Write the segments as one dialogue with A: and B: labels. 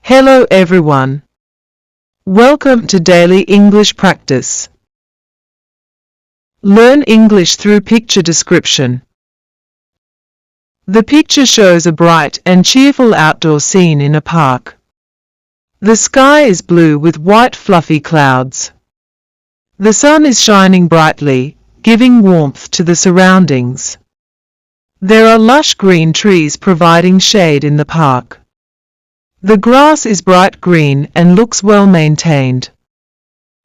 A: Hello everyone. Welcome to Daily English Practice. Learn English through picture description. The picture shows a bright and cheerful outdoor scene in a park. The sky is blue with white fluffy clouds. The sun is shining brightly, giving warmth to the surroundings. There are lush green trees providing shade in the park. The grass is bright green and looks well maintained.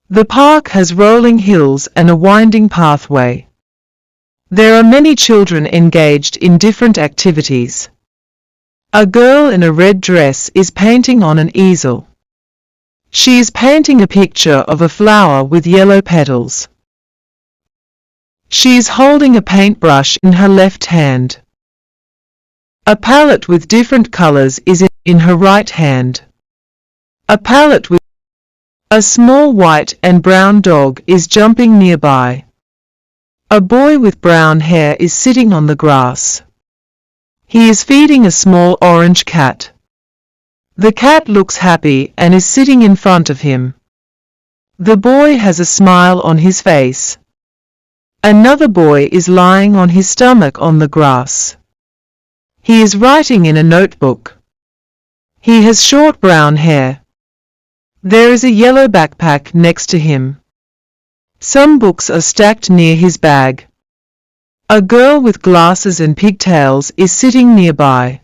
A: The park has rolling hills and a winding pathway. There are many children engaged in different activities. A girl in a red dress is painting on an easel. She is painting a picture of a flower with yellow petals. She is holding a paintbrush in her left hand. A palette with different colors is in her right hand. A palette with a small white and brown dog is jumping nearby. A boy with brown hair is sitting on the grass. He is feeding a small orange cat. The cat looks happy and is sitting in front of him. The boy has a smile on his face. Another boy is lying on his stomach on the grass. He is writing in a notebook. He has short brown hair. There is a yellow backpack next to him. Some books are stacked near his bag. A girl with glasses and pigtails is sitting nearby.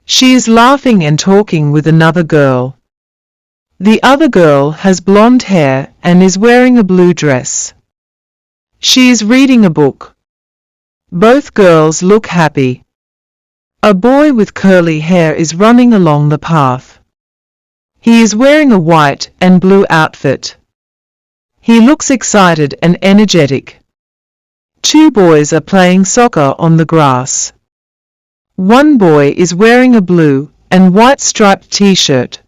A: She is laughing and talking with another girl. The other girl has blonde hair and is wearing a blue dress. She is reading a book. Both girls look happy. A boy with curly hair is running along the path. He is wearing a white and blue outfit. He looks excited and energetic. Two boys are playing soccer on the grass. One boy is wearing a blue and white striped t-shirt.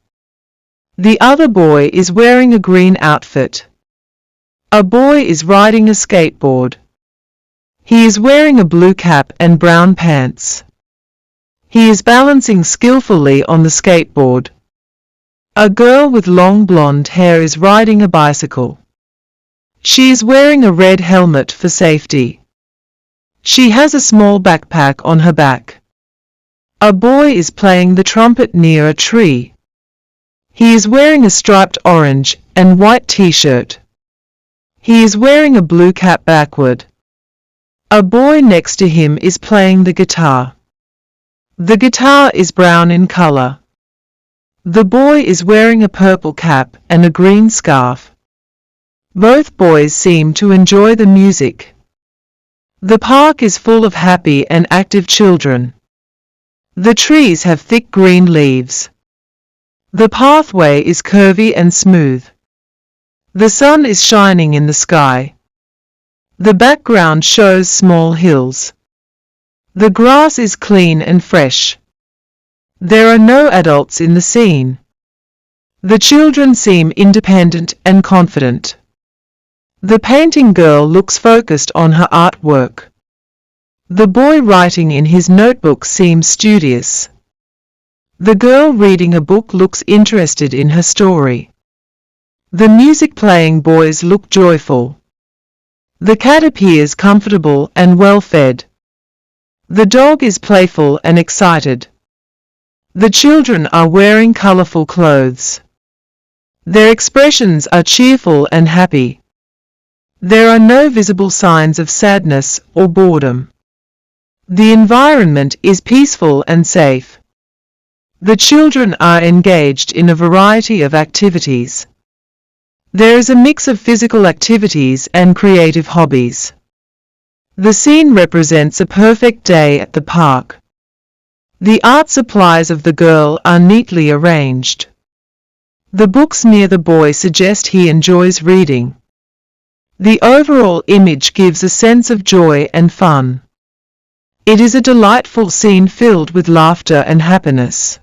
A: The other boy is wearing a green outfit. A boy is riding a skateboard. He is wearing a blue cap and brown pants. He is balancing skillfully on the skateboard. A girl with long blonde hair is riding a bicycle. She is wearing a red helmet for safety. She has a small backpack on her back. A boy is playing the trumpet near a tree. He is wearing a striped orange and white t-shirt. He is wearing a blue cap backward. A boy next to him is playing the guitar. The guitar is brown in color. The boy is wearing a purple cap and a green scarf. Both boys seem to enjoy the music. The park is full of happy and active children. The trees have thick green leaves. The pathway is curvy and smooth. The sun is shining in the sky. The background shows small hills. The grass is clean and fresh. There are no adults in the scene. The children seem independent and confident. The painting girl looks focused on her artwork. The boy writing in his notebook seems studious. The girl reading a book looks interested in her story. The music playing boys look joyful. The cat appears comfortable and well fed. The dog is playful and excited. The children are wearing colorful clothes. Their expressions are cheerful and happy. There are no visible signs of sadness or boredom. The environment is peaceful and safe. The children are engaged in a variety of activities. There is a mix of physical activities and creative hobbies. The scene represents a perfect day at the park. The art supplies of the girl are neatly arranged. The books near the boy suggest he enjoys reading. The overall image gives a sense of joy and fun. It is a delightful scene filled with laughter and happiness.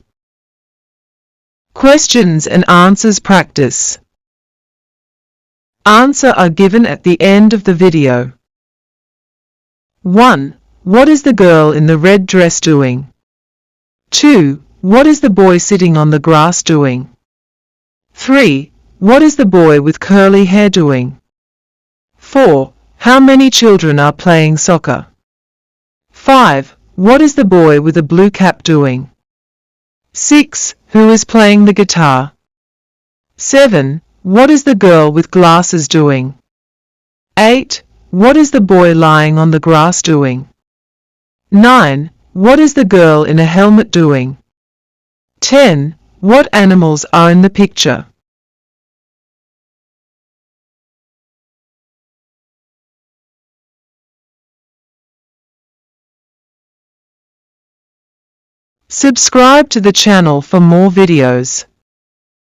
A: Questions and answers practice. Answers are given at the end of the video. 1. What is the girl in the red dress doing? 2. What is the boy sitting on the grass doing? 3. What is the boy with curly hair doing? 4. How many children are playing soccer? 5. What is the boy with a blue cap doing? 6. Who is playing the guitar? 7. What is the girl with glasses doing? 8. What is the boy lying on the grass doing? 9. What is the girl in a helmet doing? 10. What animals are in the picture? Subscribe to the channel for more videos.